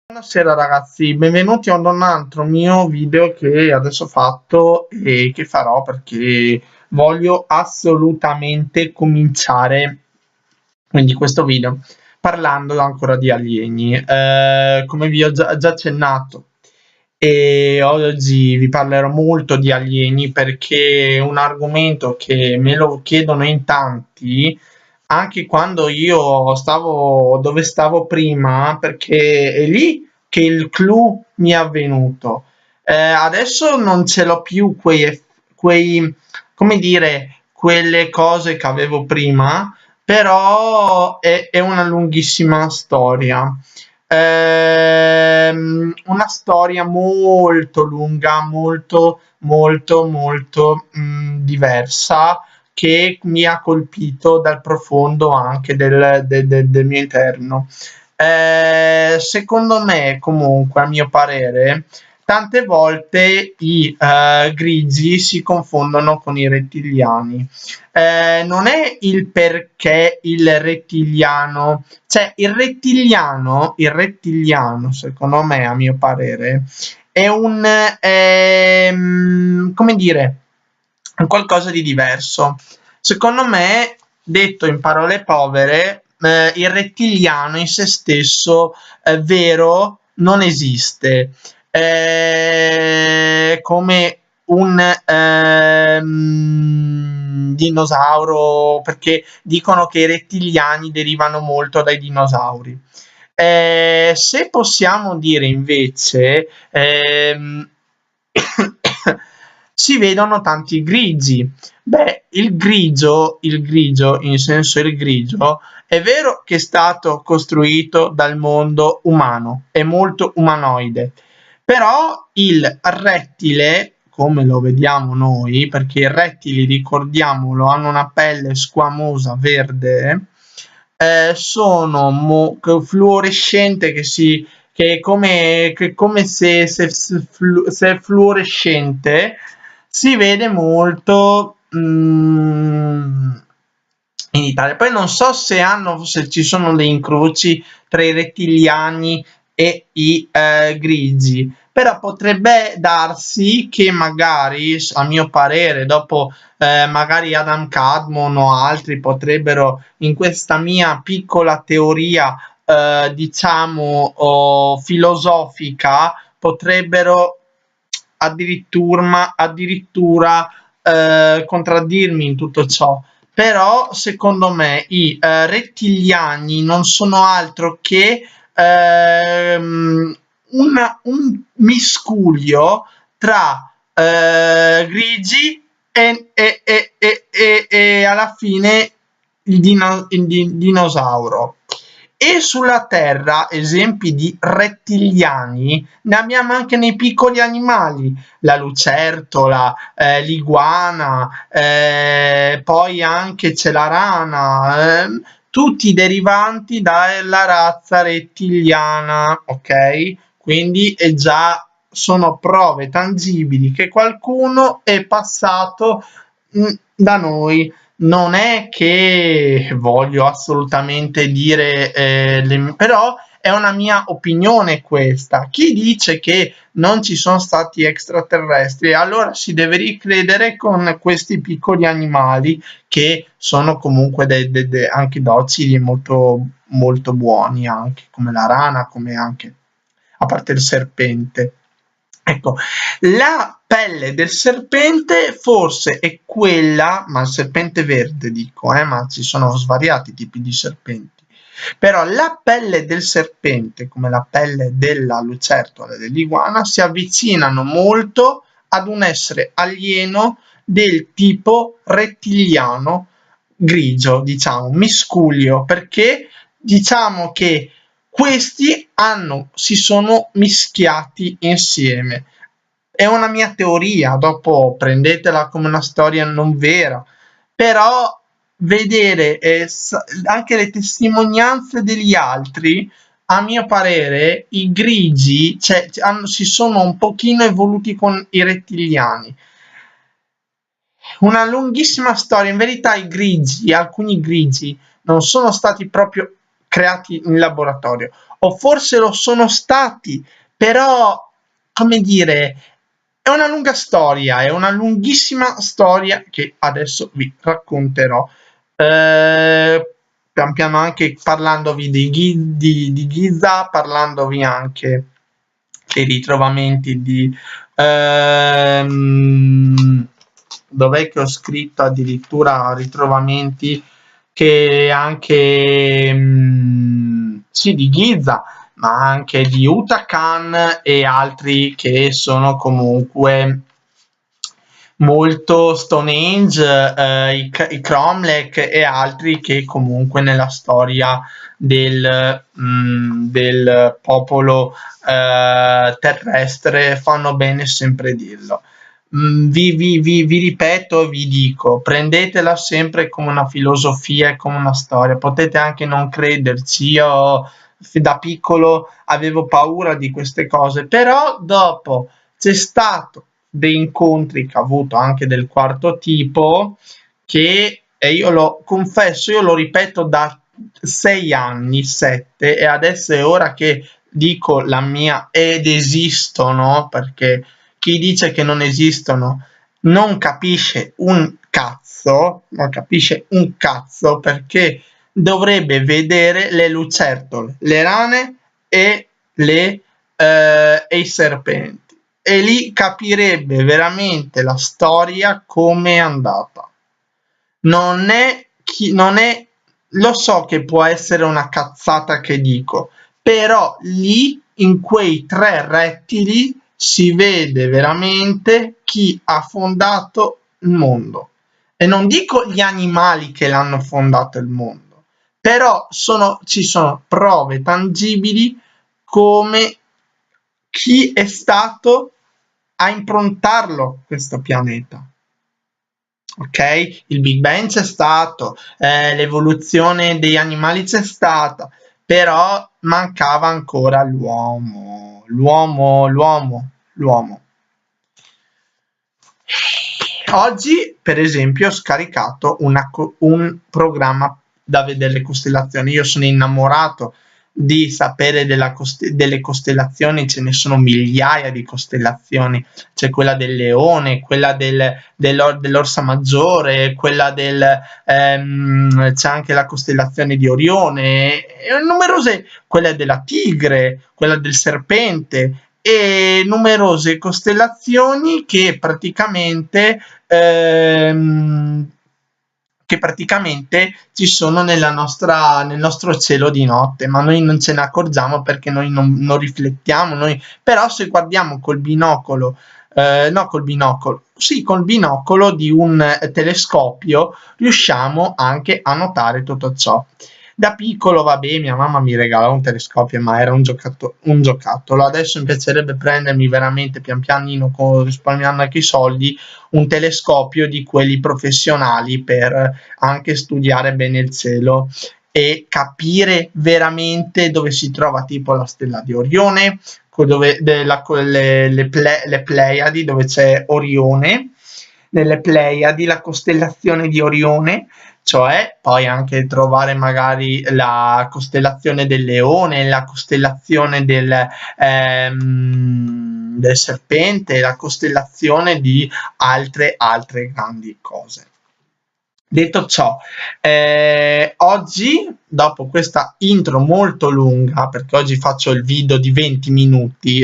Buonasera ragazzi, benvenuti ad un altro mio video che adesso ho fatto e che farò perché voglio assolutamente cominciare quindi questo video parlando ancora di alieni. Come vi ho già accennato, e oggi vi parlerò molto di alieni perché è un argomento che me lo chiedono in tanti anche quando io stavo dove stavo prima, perché è lì che il clou mi è avvenuto. Adesso non ce l'ho più come dire, quelle cose che avevo prima, però è una lunghissima storia. Una storia molto lunga, molto diversa, che mi ha colpito dal profondo anche del mio interno. Secondo me, comunque, a mio parere, tante volte i grigi si confondono con i rettiliani. Non è il perché il rettiliano, cioè il rettiliano, secondo me, a mio parere, è come dire, qualcosa di diverso. Secondo me, detto in parole povere, il rettiliano in se stesso vero non esiste. Come un dinosauro, perché dicono che i rettiliani derivano molto dai dinosauri. Se possiamo dire invece si vedono tanti grigi. Beh, il grigio, in senso il grigio, è vero che è stato costruito dal mondo umano, è molto umanoide, però il rettile, come lo vediamo noi, perché i rettili, ricordiamolo, hanno una pelle squamosa verde, sono fluorescente che è come se è fluorescente, si vede molto in Italia. Poi non so se ci sono dei incroci tra i rettiliani e i grigi, però potrebbe darsi che magari, a mio parere, dopo magari Adam Cadmon o altri potrebbero, in questa mia piccola teoria diciamo filosofica, potrebbero addirittura contraddirmi in tutto ciò. Però secondo me i rettiliani non sono altro che un miscuglio tra grigi e alla fine il dinosauro. E sulla Terra esempi di rettiliani ne abbiamo anche nei piccoli animali, la lucertola, l'iguana, poi anche c'è la rana, tutti derivanti dalla razza rettiliana, ok? Quindi è già sono prove tangibili che qualcuno è passato da noi. Non è che voglio assolutamente dire, però è una mia opinione questa. Chi dice che non ci sono stati extraterrestri, allora si deve ricredere con questi piccoli animali che sono comunque anche docili e molto buoni, anche come la rana, come anche a parte il serpente. Ecco, la pelle del serpente forse è quella, ma il serpente verde dico, ma ci sono svariati tipi di serpenti. Però la pelle del serpente, come la pelle della lucertola e dell'iguana, si avvicinano molto ad un essere alieno del tipo rettiliano grigio, diciamo, miscuglio, perché diciamo che questi si sono mischiati insieme. È una mia teoria, dopo prendetela come una storia non vera, però vedere anche le testimonianze degli altri, a mio parere, i grigi si sono un pochino evoluti con i rettiliani. Una lunghissima storia, in verità alcuni grigi non sono stati proprio creati in laboratorio. o forse lo sono stati, però, come dire, è una lunga storia, è una lunghissima storia che adesso vi racconterò. Pian piano anche parlandovi di Giza, parlandovi anche dei ritrovamenti di dov'è che ho scritto addirittura ritrovamenti che anche sì, di Giza, ma anche di Utakan e altri che sono comunque molto Stonehenge, i Cromlech e altri che comunque nella storia del popolo terrestre fanno bene sempre dirlo. Vi ripeto e vi dico, prendetela sempre come una filosofia e come una storia, potete anche non crederci, io da piccolo avevo paura di queste cose, però dopo c'è stato dei incontri che ho avuto anche del quarto tipo che, e io lo confesso, io lo ripeto da 6 anni, 7, e adesso è ora che dico la mia ed esistono, perché chi dice che non esistono non capisce un cazzo, non capisce un cazzo, perché dovrebbe vedere le lucertole, le rane e i serpenti, e lì capirebbe veramente la storia come è andata. Non è, lo so che può essere una cazzata che dico, però lì in quei 3 rettili si vede veramente chi ha fondato il mondo. E non dico gli animali che l'hanno fondato il mondo, però ci sono prove tangibili come chi è stato a improntarlo questo pianeta. Ok? Il Big Bang c'è stato, l'evoluzione degli animali c'è stata, però mancava ancora l'uomo. Oggi, per esempio, ho scaricato un programma da vedere le costellazioni. Io sono innamorato di sapere delle costellazioni, ce ne sono migliaia di costellazioni, c'è quella del leone, quella dell'orsa maggiore, quella c'è anche la costellazione di Orione, e numerose, quella della tigre, quella del serpente, e numerose costellazioni che praticamente ci sono nel nostro cielo di notte, ma noi non ce ne accorgiamo perché noi non riflettiamo, però se guardiamo col binocolo, col binocolo di un telescopio riusciamo anche a notare tutto ciò. Da piccolo, vabbè, mia mamma mi regalò un telescopio, ma era un giocattolo. Adesso mi piacerebbe prendermi veramente pian pianino, risparmiando anche i soldi, un telescopio di quelli professionali per anche studiare bene il cielo e capire veramente dove si trova tipo la stella di Orione, le Pleiadi, dove c'è Orione, nelle Pleiadi, la costellazione di Orione, cioè poi anche trovare magari la costellazione del Leone, la costellazione del serpente, la costellazione di altre grandi cose. Detto ciò, oggi, dopo questa intro molto lunga, perché oggi faccio il video di 20 minuti,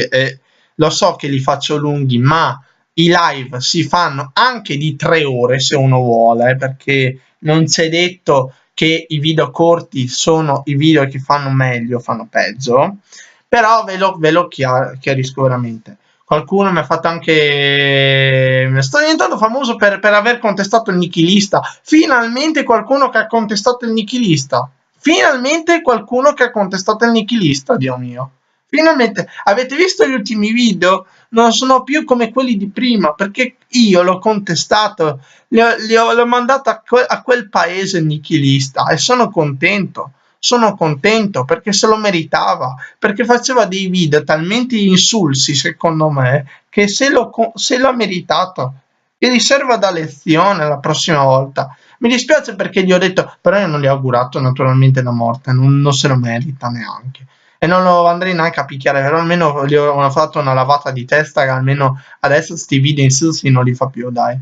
lo so che li faccio lunghi, ma i live si fanno anche di 3 ore se uno vuole, perché non c'è detto che i video corti sono i video che fanno meglio, fanno peggio, però ve lo chiarisco veramente. Qualcuno mi ha fatto anche... Sto diventando famoso per aver contestato il nichilista. Finalmente qualcuno che ha contestato il nichilista. Finalmente qualcuno che ha contestato il nichilista, Dio mio. Finalmente. Avete visto gli ultimi video? Non sono più come quelli di prima, perché io l'ho contestato. L'ho mandato a quel paese nichilista e sono contento. Sono contento perché se lo meritava, perché faceva dei video talmente insulsi secondo me che se l'ha meritato, che gli serva da lezione la prossima volta. Mi dispiace perché gli ho detto, però io non gli ho augurato naturalmente la morte, non se lo merita neanche. e non lo andrei neanche a picchiare, però almeno gli ho fatto una lavata di testa che almeno adesso sti video in Susi non li fa più, dai.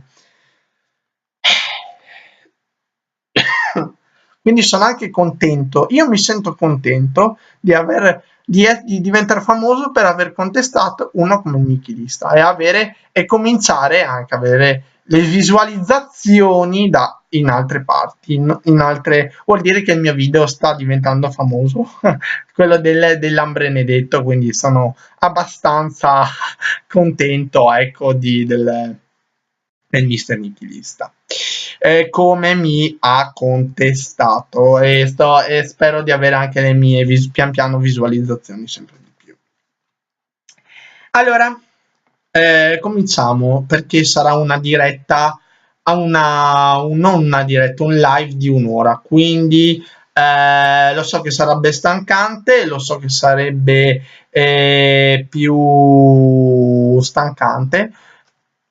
Quindi sono anche contento, io mi sento contento di diventare famoso per aver contestato uno come Niki Lista e cominciare anche a avere le visualizzazioni in altre parti, in altre, vuol dire che il mio video sta diventando famoso, quello dell'Ambrenedetto, quindi sono abbastanza contento, ecco, del mister Nichilista, come mi ha contestato, e spero di avere anche le mie pian piano visualizzazioni sempre di più. Allora, cominciamo, perché sarà una diretta, non una diretta, un live di un'ora, quindi lo so che sarebbe stancante, lo so che sarebbe più stancante,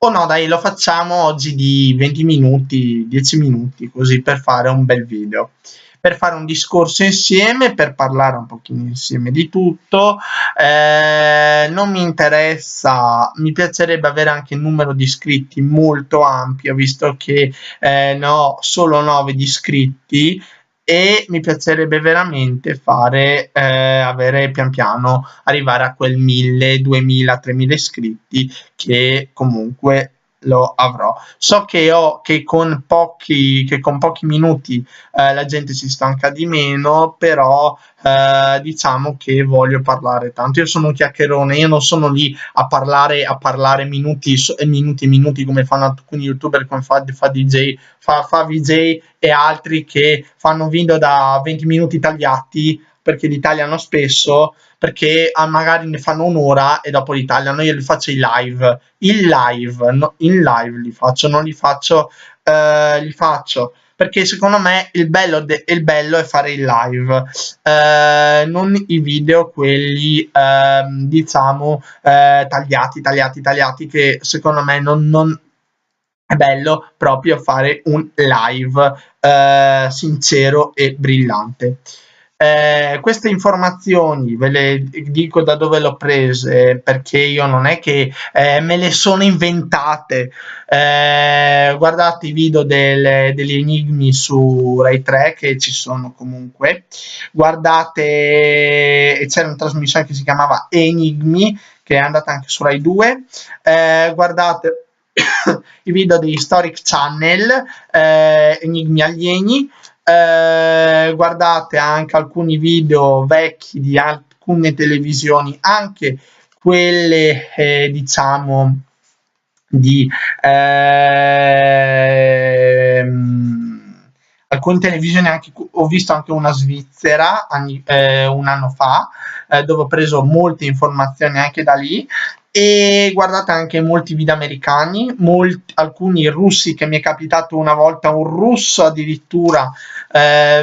o no, dai, lo facciamo oggi di 20 minuti, 10 minuti, così, per fare un bel video, per fare un discorso insieme, per parlare un pochino insieme di tutto. Non mi interessa, mi piacerebbe avere anche il numero di iscritti molto ampio, visto che ne ho solo 9 di iscritti, e mi piacerebbe veramente avere pian piano, arrivare a quel 1000, 2000, 3000 iscritti, che comunque lo avrò. So che con pochi minuti la gente si stanca di meno, però diciamo che voglio parlare tanto. Io sono un chiacchierone, io non sono lì a parlare minuti e minuti e minuti come fanno alcuni youtuber, come fa DJ, fa VJ, e altri che fanno video da 20 minuti tagliati, perché li tagliano spesso, perché magari ne fanno un'ora e dopo li tagliano. Io li faccio in live, no, in live li faccio, non li faccio, li faccio perché secondo me il bello è fare il live, non i video quelli diciamo tagliati, che secondo me non è bello proprio fare un live sincero e brillante. Queste informazioni ve le dico da dove le ho prese, perché io non è che me le sono inventate. Guardate i video degli enigmi su Rai 3, che ci sono comunque. Guardate, c'era una trasmissione che si chiamava Enigmi, che è andata anche su Rai 2. Guardate i video di Historic Channel, Enigmi alieni. Guardate anche alcuni video vecchi di alcune televisioni, anche quelle diciamo di alcune televisioni, anche ho visto anche una svizzera un anno fa, dove ho preso molte informazioni anche da lì. E guardate anche molti video americani, alcuni russi, che mi è capitato una volta un russo addirittura,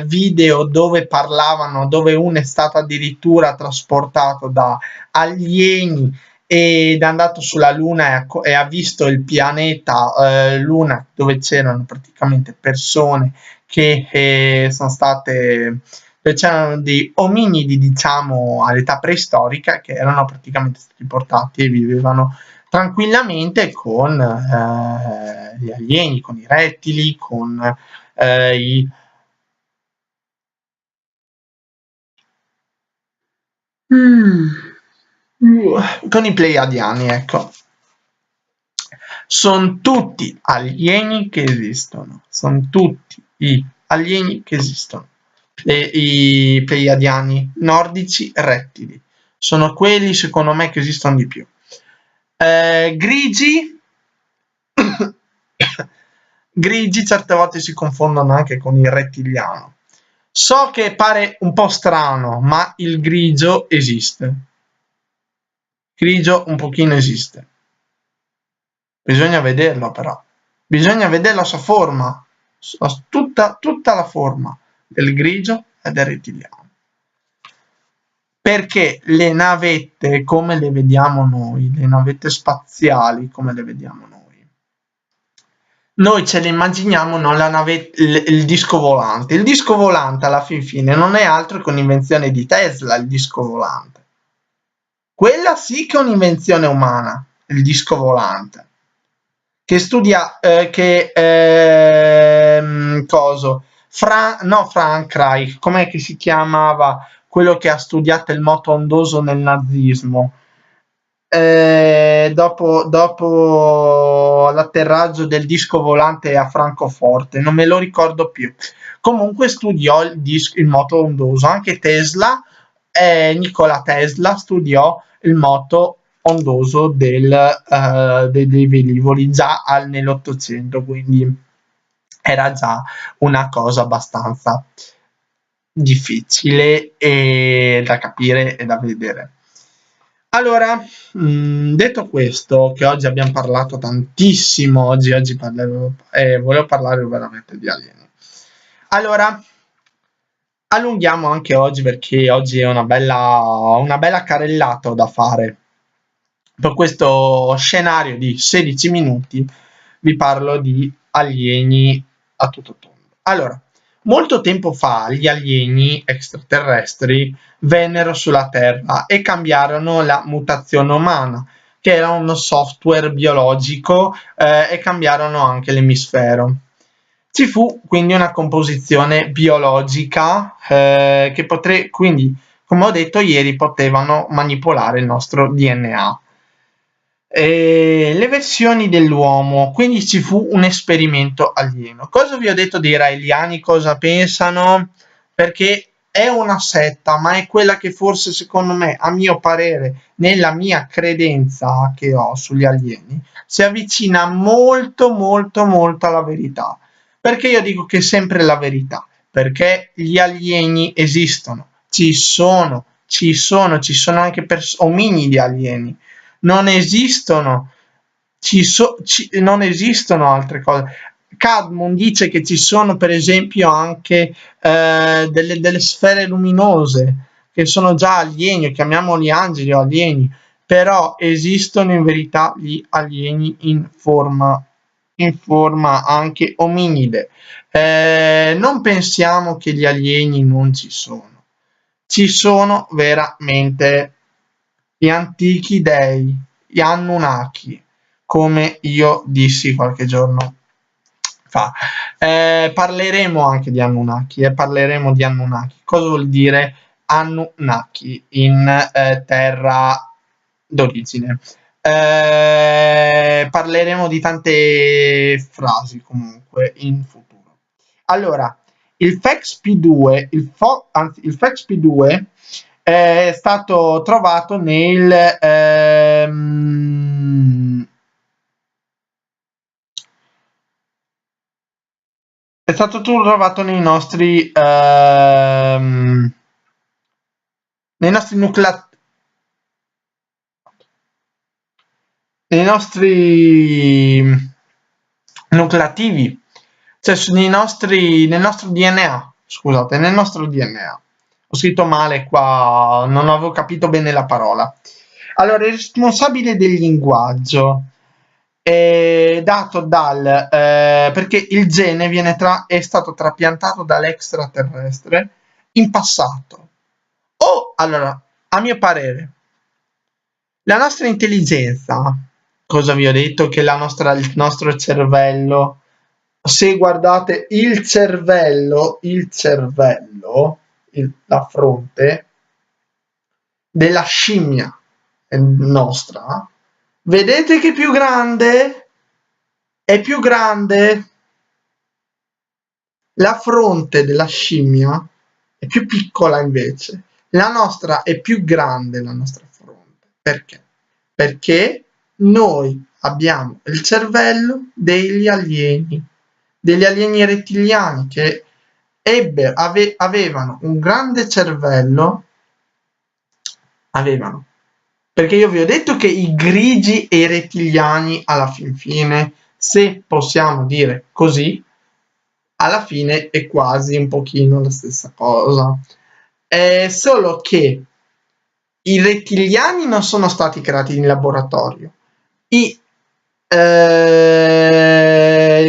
video dove parlavano, dove uno è stato addirittura trasportato da alieni ed è andato sulla Luna e ha visto il pianeta Luna, dove c'erano praticamente persone che sono state, c'erano dei ominidi, diciamo, all'età preistorica, che erano praticamente stati portati e vivevano tranquillamente con gli alieni, con i rettili, con i con i pleiadiani, ecco. Sono tutti alieni che esistono, sono tutti i alieni che esistono. I pleiadiani nordici rettili sono quelli, secondo me, che esistono di più. Grigi grigi certe volte si confondono anche con il rettiliano. So che pare un po' strano, ma il grigio esiste. Grigio un pochino esiste. Bisogna vederlo, però. Bisogna vedere la sua forma, tutta la forma del grigio e del rettiliano. Perché le navette, come le vediamo noi, le navette spaziali come le vediamo noi, noi ce le immaginiamo, non la nave, il disco volante. Il disco volante alla fin fine non è altro che un'invenzione di Tesla, il disco volante. Quella sì che è un'invenzione umana, il disco volante, che studia, coso, Frank Reich, com'è che si chiamava quello che ha studiato il moto ondoso nel nazismo? Dopo l'atterraggio del disco volante a Francoforte, non me lo ricordo più. Comunque studiò il moto ondoso. Anche Tesla, Nikola Tesla studiò il moto ondoso dei velivoli già nell'Ottocento, quindi era già una cosa abbastanza difficile da capire e da vedere. Allora, detto questo, che oggi abbiamo parlato tantissimo, oggi volevo parlare veramente di alieni. Allora, allunghiamo anche oggi perché oggi è una bella carrellata da fare. Per questo scenario di 16 minuti vi parlo di alieni a tutto tondo. Allora, molto tempo fa gli alieni extraterrestri vennero sulla Terra e cambiarono la mutazione umana, che era uno software biologico, e cambiarono anche l'emisfero. Ci fu quindi una composizione biologica quindi, come ho detto ieri, potevano manipolare il nostro DNA. Le versioni dell'uomo, quindi ci fu un esperimento alieno. Cosa vi ho detto dei raeliani, cosa pensano? Perché è una setta, ma è quella che forse, secondo me, a mio parere, nella mia credenza che ho sugli alieni, si avvicina molto molto molto alla verità. Perché io dico che è sempre la verità? Perché gli alieni esistono, ci sono anche ominidi alieni, non esistono, non esistono altre cose. Cadmon dice che ci sono per esempio anche delle sfere luminose che sono già alieni, chiamiamoli angeli o alieni, però esistono in verità gli alieni in forma anche ominide. Non pensiamo che gli alieni non ci sono veramente gli antichi dei, gli Anunnaki, come io dissi qualche giorno fa. Parleremo anche di Anunnaki, parleremo di Anunnaki. Cosa vuol dire Anunnaki in terra d'origine? Parleremo di tante frasi comunque in futuro. Allora, il FEXP2, anzi, il FEXP2 è stato trovato è stato trovato nei nostri nucleativi, cioè nel nostro DNA, scusate, nel nostro DNA. Ho scritto male qua, non avevo capito bene la parola. Allora, il responsabile del linguaggio è dato perché il gene è stato trapiantato dall'extraterrestre in passato. Allora, a mio parere, la nostra intelligenza, cosa vi ho detto? Che il nostro cervello, se guardate il cervello, la fronte della scimmia nostra, vedete che è più grande? È più grande. La fronte della scimmia è più piccola invece. La nostra è più grande, la nostra fronte. Perché? Perché noi abbiamo il cervello degli alieni rettiliani che avevano un grande cervello, perché io vi ho detto che i grigi e i rettiliani alla fin fine, se possiamo dire così, alla fine è quasi un pochino la stessa cosa. È solo che i rettiliani non sono stati creati in laboratorio. I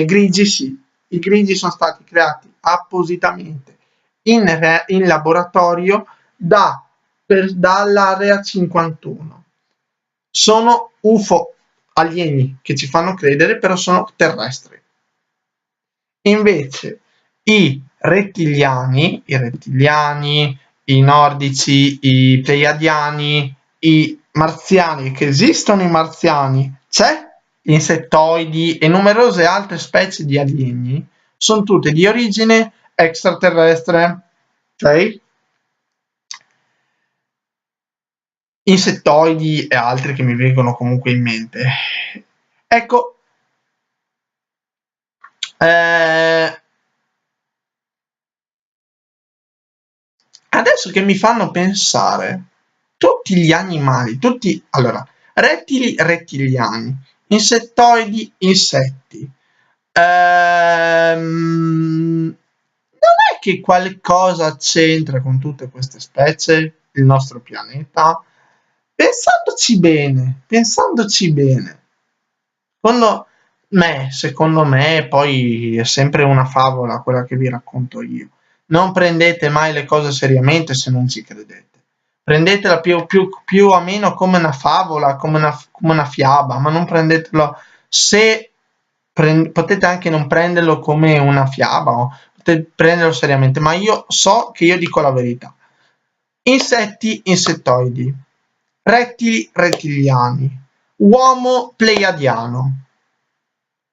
grigi sì, i grigi sono stati creati appositamente in laboratorio dall'Area 51. Sono UFO alieni che ci fanno credere, però sono terrestri. Invece i rettiliani, i nordici, i pleiadiani, i marziani, che esistono i marziani, c'è gli insettoidi e numerose altre specie di alieni, sono tutte di origine extraterrestre, ok? Insettoidi e altri che mi vengono comunque in mente. Ecco, adesso che mi fanno pensare, tutti gli animali, allora, rettili, rettiliani, insettoidi, insetti, non è che qualcosa c'entra con tutte queste specie, il nostro pianeta? Pensandoci bene, secondo me, poi è sempre una favola quella che vi racconto io. Non prendete mai le cose seriamente se non ci credete. Prendetela più o meno come una favola, come una fiaba, ma non prendetelo se potete anche non prenderlo come una fiaba, o potete prenderlo seriamente, ma io so che io dico la verità. Insetti, insettoidi, rettili, rettiliani, uomo pleiadiano.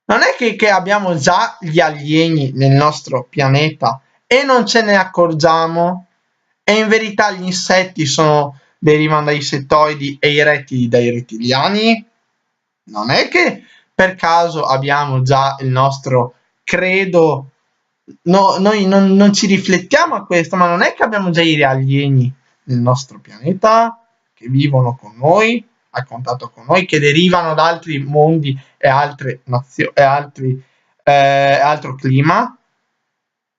Non è che abbiamo già gli alieni nel nostro pianeta e non ce ne accorgiamo? E in verità gli insetti derivano dai insettoidi e i rettili dai rettiliani? Non è che per caso abbiamo già il nostro credo, no, noi non ci riflettiamo a questo, ma non è che abbiamo già i alieni nel nostro pianeta che vivono con noi, a contatto con noi, che derivano da altri mondi e altre nazioni e altro clima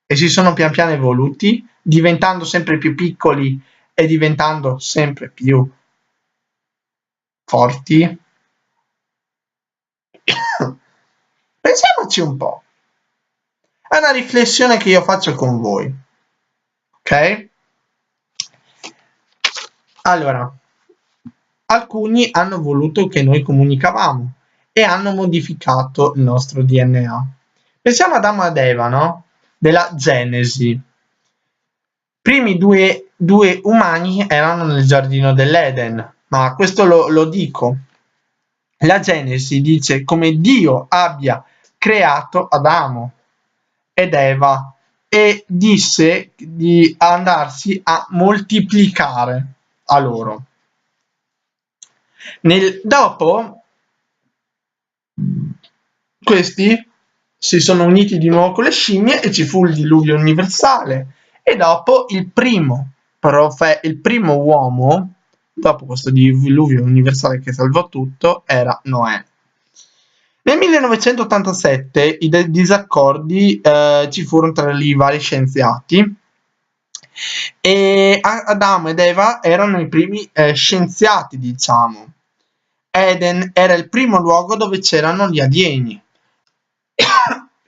e si sono pian piano evoluti, diventando sempre più piccoli e diventando sempre più forti. Pensiamoci un po'. È una riflessione che io faccio con voi. Ok? Allora, alcuni hanno voluto che noi comunicavamo e hanno modificato il nostro DNA. Pensiamo ad Adamo ed Eva, no? Della Genesi. I primi due umani erano nel giardino dell'Eden, ma questo lo dico. La Genesi dice come Dio abbia creato Adamo ed Eva e disse di andarsi a moltiplicare a loro. Dopo questi si sono uniti di nuovo con le scimmie e ci fu il diluvio universale e dopo il primo uomo, dopo questo diluvio universale che salvò tutto, era Noè. Nel 1987 i disaccordi ci furono tra i vari scienziati e Adamo ed Eva erano i primi scienziati, diciamo. Eden era il primo luogo dove c'erano gli alieni,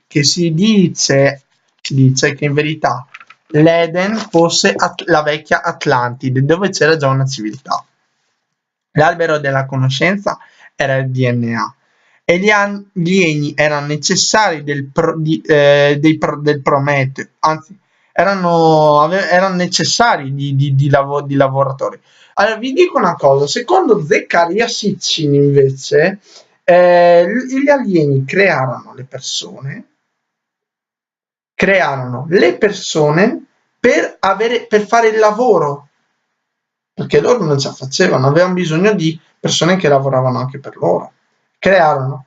che si dice che in verità l'Eden fosse la vecchia Atlantide, dove c'era già una civiltà. L'albero della conoscenza era il DNA e gli alieni erano necessari del Prometeo, anzi erano necessari di lavoratori. Allora vi dico una cosa, secondo Zaccaria Sitchin invece gli alieni crearono le persone per fare il lavoro, perché loro non ce la facevano, avevano bisogno di persone che lavoravano anche per loro. Crearono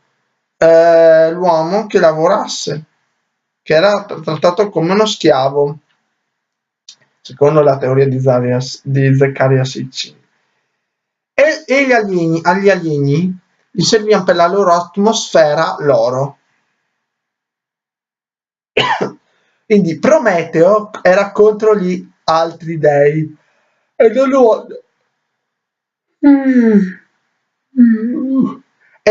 l'uomo che lavorasse, che era trattato come uno schiavo, secondo la teoria di Zaccaria Sitchin. E agli alieni gli serviva per la loro atmosfera l'oro. Quindi Prometeo era contro gli altri dei e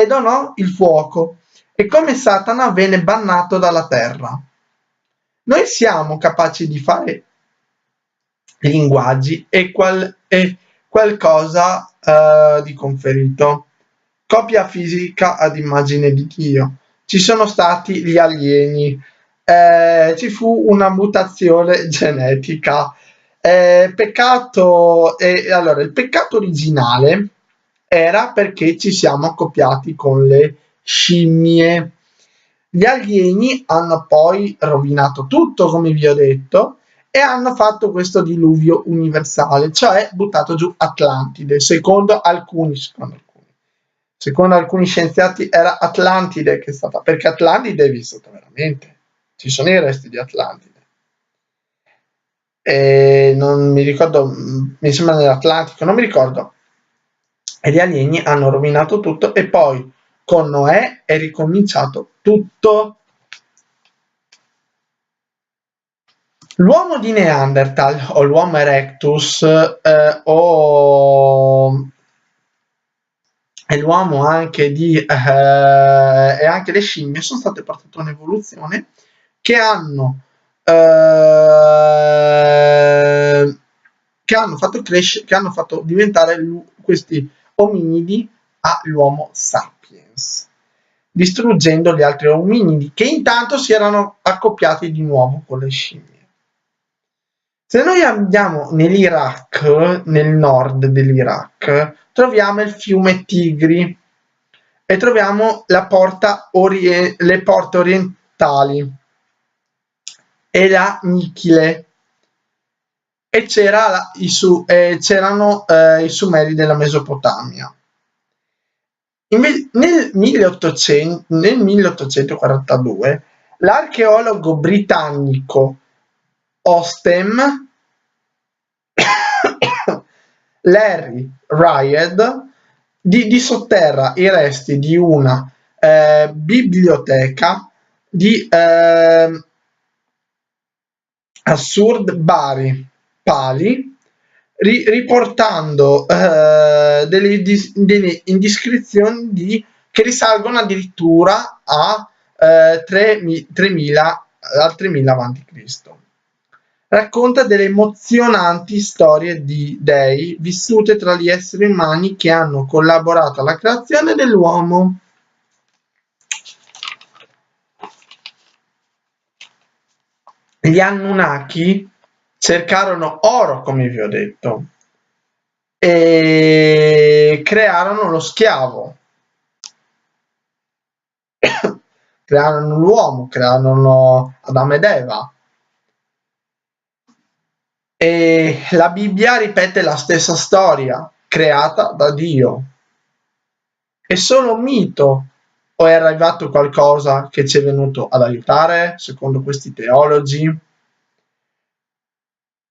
donò il fuoco e come Satana venne bannato dalla terra. Noi siamo capaci di fare linguaggi e qualcosa di conferito. Copia fisica ad immagine di Dio. Ci sono stati gli alieni, ci fu una mutazione genetica. Allora, il peccato originale era perché ci siamo accoppiati con le scimmie. Gli alieni hanno poi rovinato tutto, come vi ho detto, e hanno fatto questo diluvio universale, cioè buttato giù Atlantide, secondo alcuni scienziati era Atlantide che è stata, perché Atlantide è vissuta veramente, ci sono i resti di Atlantide. E non mi ricordo, mi sembra nell'Atlantico, non mi ricordo. E gli alieni hanno rovinato tutto e poi con Noè è ricominciato tutto. L'uomo di Neanderthal o l'Homo erectus e l'uomo anche e anche le scimmie sono state portate a un'evoluzione che hanno fatto crescere, che hanno fatto diventare questi ominidi all'uomo sapiens, distruggendo gli altri ominidi che intanto si erano accoppiati di nuovo con le scimmie. Se noi andiamo nell'Iraq, nel nord dell'Iraq, troviamo il fiume Tigri e troviamo le porte orientali e la Nichile e c'erano i Sumeri della Mesopotamia. Nel 1842 l'archeologo britannico Ostem Larry Riad disotterra i resti di una biblioteca di Assurd Bari Pali, riportando delle indiscrezioni che risalgono addirittura a 3000 a.C. Racconta delle emozionanti storie di dei vissute tra gli esseri umani che hanno collaborato alla creazione dell'uomo. Gli Anunnaki cercarono oro, come vi ho detto, e crearono lo schiavo, crearono l'uomo, crearono Adamo ed Eva. E la Bibbia ripete la stessa storia, creata da Dio. È solo un mito o è arrivato qualcosa che ci è venuto ad aiutare, secondo questi teologi?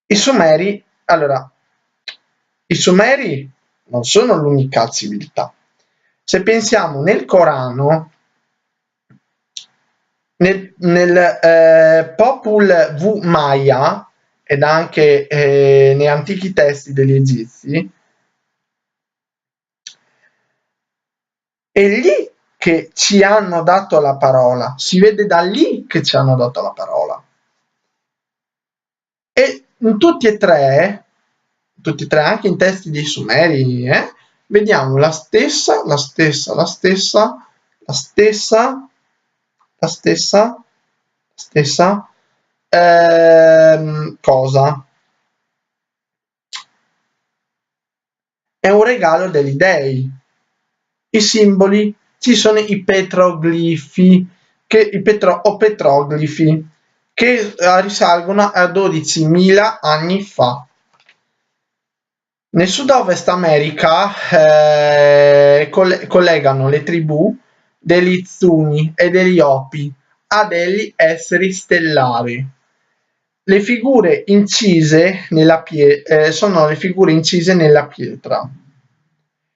I Sumeri non sono l'unica civiltà. Se pensiamo nel Corano, nel Popul Vuh Maya ed anche negli antichi testi degli Egizi, è lì che ci hanno dato la parola, si vede da lì che ci hanno dato la parola. E in tutti e tre, anche in testi dei Sumeri, vediamo la stessa cosa. È un regalo degli dei. I simboli, ci sono i petroglifi, petroglifi, che risalgono a 12.000 anni fa. Nel sud-ovest America collegano le tribù degli Zuni e degli Hopi a degli esseri stellari. Le figure incise nella sono le figure incise nella pietra.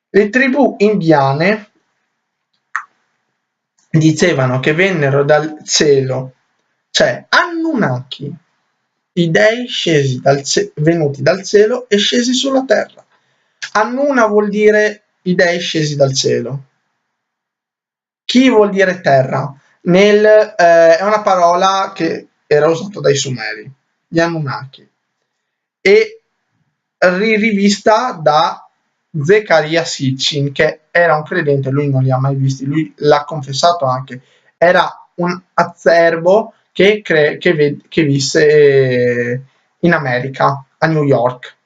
Le tribù indiane dicevano che vennero dal cielo, cioè Anunnaki, i dei venuti dal cielo e scesi sulla terra. Annuna vuol dire i dei scesi dal cielo. Chi vuol dire terra? È una parola che era usata dai Sumeri, gli Anunnaki, e rivista da Zechariah Sitchin, che era un credente, lui non li ha mai visti, lui l'ha confessato anche, era un azzerbo che visse in America, a New York,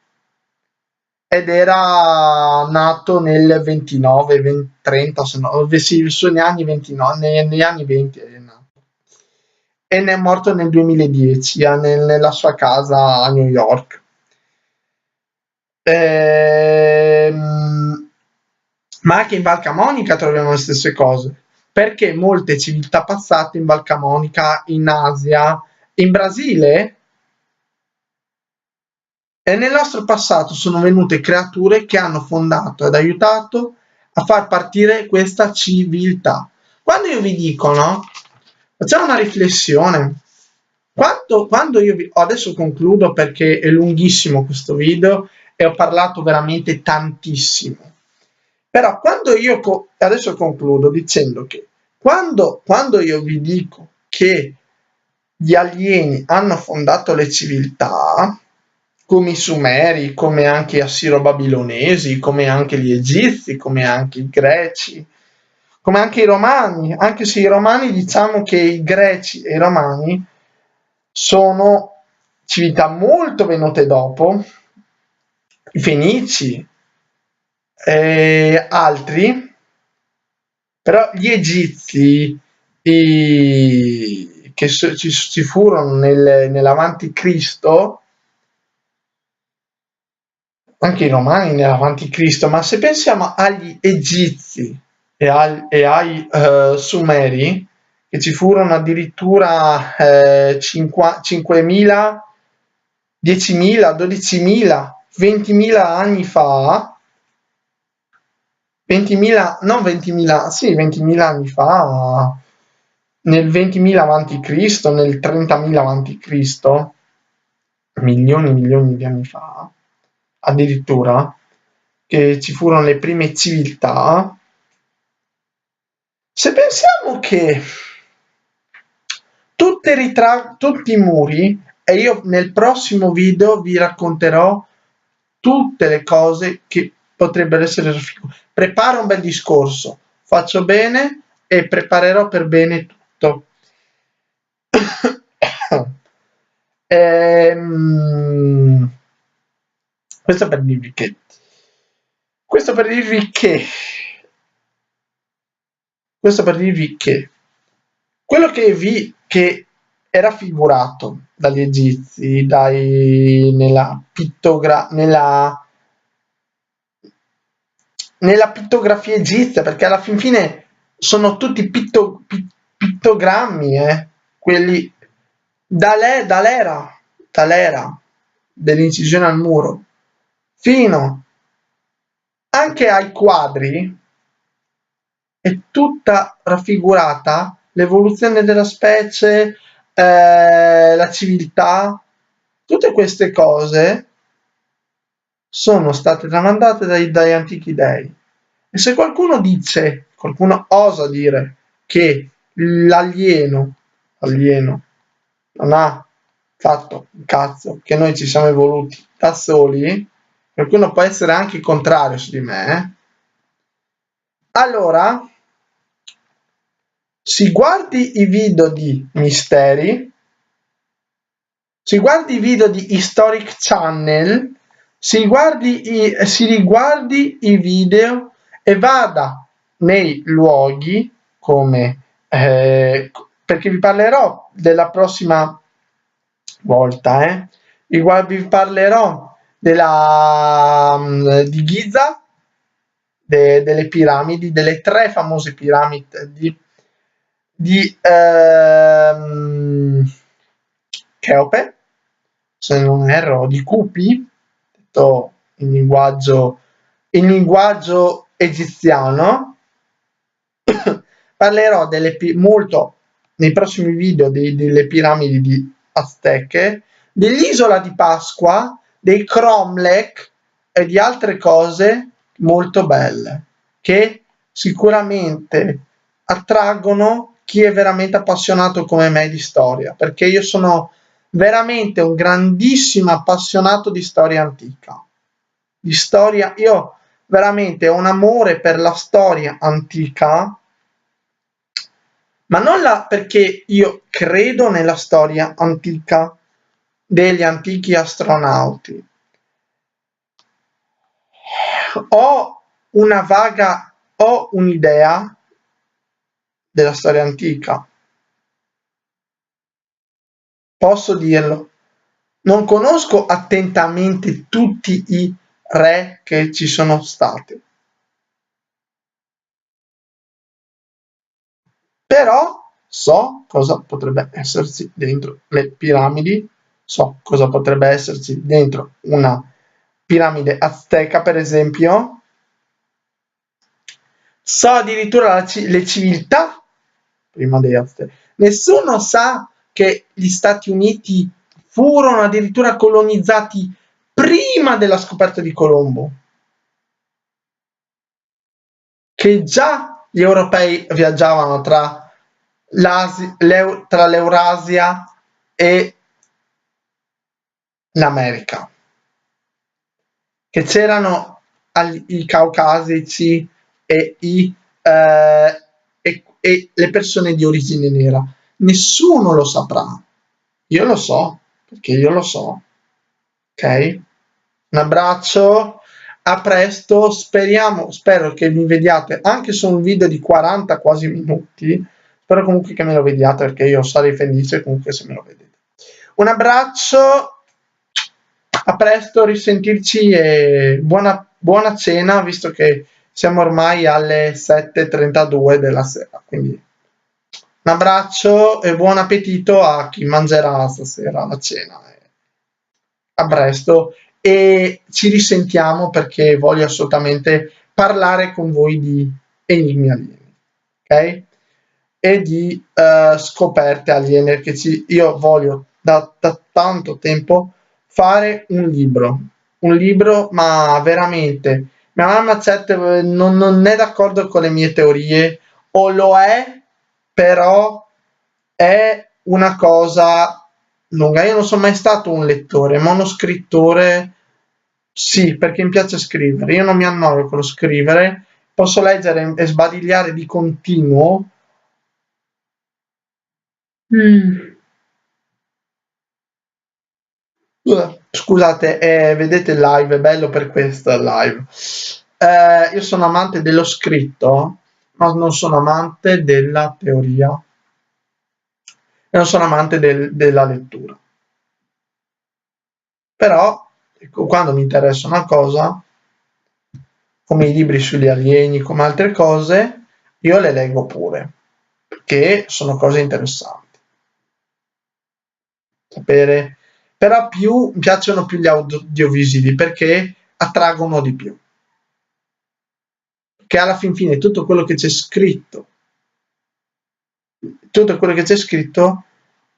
ed era nato nel 29, 30, se no, sì, negli anni 29, negli anni 20 è nato. E ne è morto nel 2010 nella sua casa a New York. Ma anche in Val Camonica troviamo le stesse cose, perché molte civiltà passate in Val Camonica, in Asia, in Brasile e nel nostro passato sono venute creature che hanno fondato ed aiutato a far partire questa civiltà. Quando io vi dico, no? Facciamo una riflessione. Quando io adesso concludo perché è lunghissimo questo video e ho parlato veramente tantissimo. Però quando io adesso concludo dicendo che quando io vi dico che gli alieni hanno fondato le civiltà, come i Sumeri, come anche gli Assiro-Babilonesi, come anche gli Egizi, come anche i Greci, come anche i Romani, anche se i Romani, diciamo che i Greci e i Romani sono civiltà molto venute dopo, i Fenici e altri, però gli Egizi che ci furono nell'avanti Cristo, anche i Romani nell'avanti Cristo, ma se pensiamo agli Egizi e ai Sumeri, che ci furono addirittura 5.000, 10.000, 12.000, 20.000 anni fa, 20.000, non 20.000, sì, 20.000 anni fa, nel 20.000 avanti Cristo, nel 30.000 avanti Cristo, milioni e milioni di anni fa, addirittura, che ci furono le prime civiltà. Se pensiamo che tutti i muri, e io nel prossimo video vi racconterò tutte le cose che potrebbero essere raffigurate. Preparo un bel discorso, faccio bene e preparerò per bene tutto. Questo per dirvi che quello che è raffigurato dagli egizi, nella pittografia egizia, perché alla fin fine sono tutti pittogrammi, quelli dall'era dell'incisione al muro fino anche ai quadri, è tutta raffigurata l'evoluzione della specie, la civiltà, tutte queste cose sono state tramandate dagli antichi dei. E se qualcuno osa dire che l'alieno non ha fatto un cazzo, che noi ci siamo evoluti da soli, qualcuno può essere anche contrario su di me, allora si guardi i video di Misteri, si guardi i video di Historic Channel, si riguardi i video e vada nei luoghi come perché vi parlerò della prossima volta, vi parlerò di Giza, delle piramidi, delle 3 famose piramidi di Cheope, se non erro, di Cupi, detto in linguaggio egiziano. Parlerò molto nei prossimi video delle piramidi di Azteche, dell'isola di Pasqua, dei Cromlech e di altre cose molto belle che sicuramente attraggono chi è veramente appassionato come me di storia, perché io sono veramente un grandissimo appassionato di storia antica. Di storia, io veramente ho un amore per la storia antica, ma non perché io credo nella storia antica degli antichi astronauti. Ho un'idea della storia antica, posso dirlo. Non conosco attentamente tutti i re che ci sono stati, però so cosa potrebbe esserci dentro le piramidi, so cosa potrebbe esserci dentro una piramide azteca, per esempio, so addirittura le civiltà prima degli aztechi. Nessuno sa che gli Stati Uniti furono addirittura colonizzati prima della scoperta di Colombo, che già gli europei viaggiavano tra l'Eurasia e l'America, che c'erano i caucasici e e le persone di origine nera. Nessuno lo saprà. Io lo so, perché io lo so. Ok? Un abbraccio, a presto, spero che mi vediate anche su un video di 40 quasi minuti. Spero comunque che me lo vediate perché io sarei felice comunque se me lo vedete. Un abbraccio, a presto, risentirci e buona cena, visto che siamo ormai alle 7:32 della sera. Quindi un abbraccio e buon appetito a chi mangerà stasera la cena. A presto e ci risentiamo perché voglio assolutamente parlare con voi di enigmi alieni, ok? E di scoperte aliene che io voglio da tanto tempo fare un libro, ma veramente mia mamma non è d'accordo con le mie teorie o lo è, però è una cosa lunga. Io non sono mai stato un lettore, ma uno scrittore sì, perché mi piace scrivere. Io non mi annoio con lo scrivere, posso leggere e sbadigliare di continuo. Mm. Scusate, vedete il live, è bello per questo il live. Io sono amante dello scritto, ma non sono amante della teoria e non sono amante della lettura. Però ecco, quando mi interessa una cosa, come i libri sugli alieni, come altre cose, io le leggo pure, perché sono cose interessanti. Sapere, però mi piacciono più gli audiovisivi perché attraggono di più. Che alla fin fine tutto quello che c'è scritto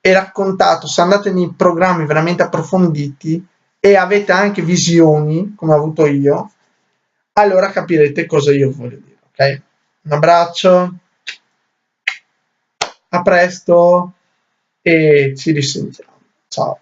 è raccontato. Se andate nei programmi veramente approfonditi e avete anche visioni, come ho avuto io, allora capirete cosa io voglio dire, ok? Un abbraccio, a presto e ci risentiamo. Ciao.